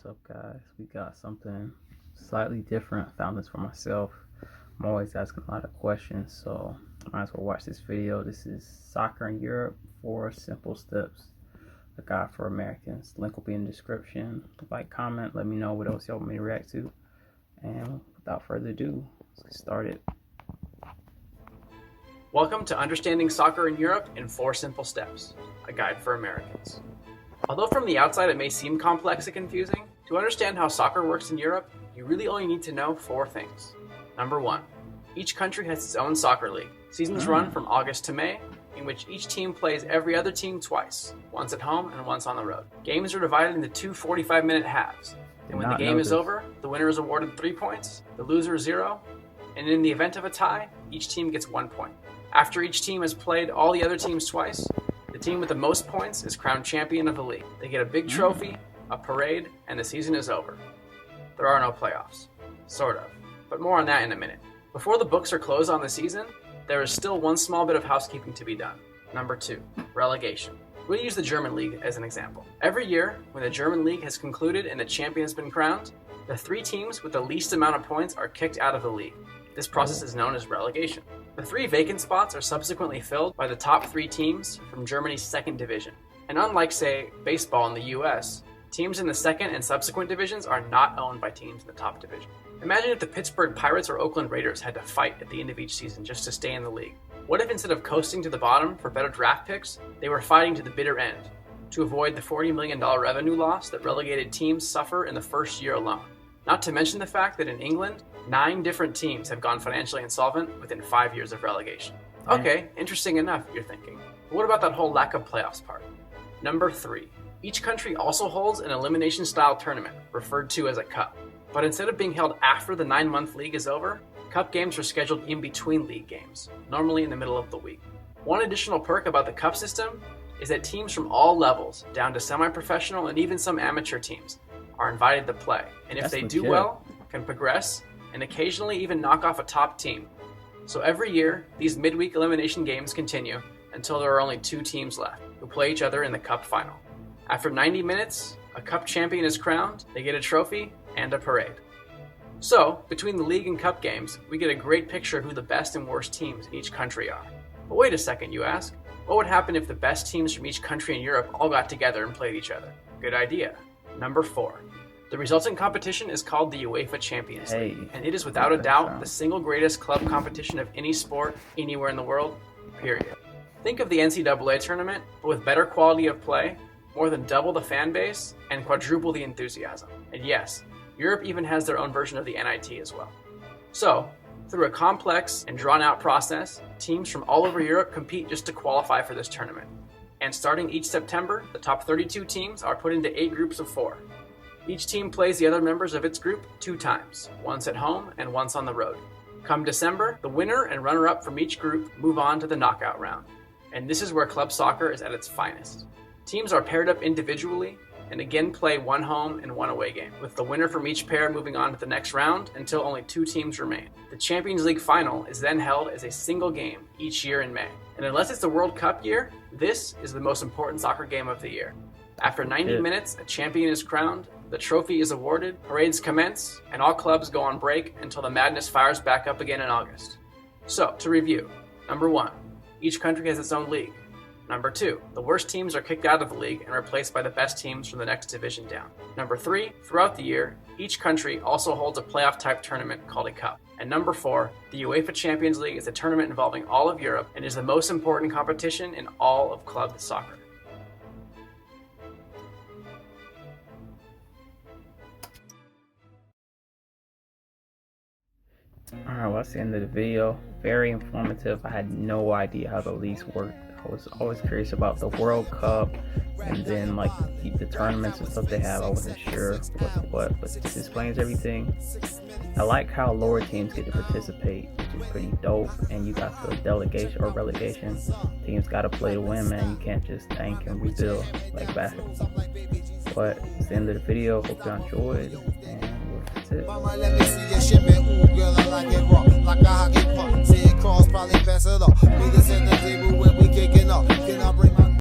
What's up, guys? We got something slightly different. I found this for myself. I'm always asking a lot of questions, so might as well watch this video. This is Soccer in Europe, 4 Simple Steps, a guide for Americans. Link will be in the description. Like, comment, let me know what else y'all want me to react to. And without further ado, let's get started. Welcome to Understanding Soccer in Europe in 4 Simple Steps, a guide for Americans. Although from the outside it may seem complex and confusing, to understand how soccer works in Europe, you really only need to know 4 things. Number 1, each country has its own soccer league. Seasons run from August to May, in which each team plays every other team twice, once at home and once on the road. Games are divided into 2 45-minute halves, and when the game is over, the winner is awarded 3 points, the loser 0, and in the event of a tie, each team gets 1 point. After each team has played all the other teams twice, the team with the most points is crowned champion of the league. They get a big trophy, a parade, and the season is over. There are no playoffs. Sort of. But more on that in a minute. Before the books are closed on the season, there is still one small bit of housekeeping to be done. Number 2, relegation. We'll use the German league as an example. Every year, when the German league has concluded and the champion has been crowned, the 3 teams with the least amount of points are kicked out of the league. This process is known as relegation. The 3 vacant spots are subsequently filled by the top 3 teams from Germany's 2nd division. And unlike, say, baseball in the US, teams in the 2nd and subsequent divisions are not owned by teams in the top division. Imagine if the Pittsburgh Pirates or Oakland Raiders had to fight at the end of each season just to stay in the league. What if instead of coasting to the bottom for better draft picks, they were fighting to the bitter end to avoid the $40 million revenue loss that relegated teams suffer in the first year alone? Not to mention the fact that in England, 9 different teams have gone financially insolvent within 5 years of relegation. Okay, interesting enough, you're thinking. But what about that whole lack of playoffs part? Number 3, each country also holds an elimination-style tournament, referred to as a cup. But instead of being held after the 9-month league is over, cup games are scheduled in between league games, normally in the middle of the week. One additional perk about the cup system is that teams from all levels, down to semi-professional and even some amateur teams, are invited to play, and if they do well, can progress, and occasionally even knock off a top team. So every year, these midweek elimination games continue until there are only 2 teams left, who play each other in the cup final. After 90 minutes, a cup champion is crowned, they get a trophy, and a parade. So, between the league and cup games, we get a great picture of who the best and worst teams in each country are. But wait a second, you ask. What would happen if the best teams from each country in Europe all got together and played each other? Good idea. Number 4. The resulting competition is called the UEFA Champions League, and it is without a doubt the single greatest club competition of any sport anywhere in the world, period. Think of the NCAA tournament, but with better quality of play, more than double the fan base, and quadruple the enthusiasm. And yes, Europe even has their own version of the NIT as well. So, through a complex and drawn-out process, teams from all over Europe compete just to qualify for this tournament. And starting each September, the top 32 teams are put into 8 groups of 4. Each team plays the other members of its group 2 times, once at home and once on the road. Come December, the winner and runner-up from each group move on to the knockout round. And this is where club soccer is at its finest. Teams are paired up individually and again play 1 home and 1 away game, with the winner from each pair moving on to the next round until only 2 teams remain. The Champions League final is then held as a single game each year in May. And unless it's the World Cup year, this is the most important soccer game of the year. After 90 minutes, a champion is crowned, the trophy is awarded, parades commence, and all clubs go on break until the madness fires back up again in August. So, to review, number 1, each country has its own league. Number 2, the worst teams are kicked out of the league and replaced by the best teams from the next division down. Number 3, throughout the year, each country also holds a playoff-type tournament called a cup. And number 4, the UEFA Champions League is a tournament involving all of Europe and is the most important competition in all of club soccer. Alright, well, that's the end of the video. Very informative. I had no idea how the leagues worked. I was always curious about the World Cup and then like the tournaments and stuff they have. I wasn't sure what, but this explains everything. I like how lower teams get to participate, which is pretty dope. And you got the delegation or relegation. Teams got to play to win, man. You can't just tank and rebuild like basketball. But it's the end of the video. Hope you enjoyed. And that's it. Mama, let me see your shipment. Ooh, girl, I like it raw, like a hockey puck. See it cross, probably pass it off. Me to send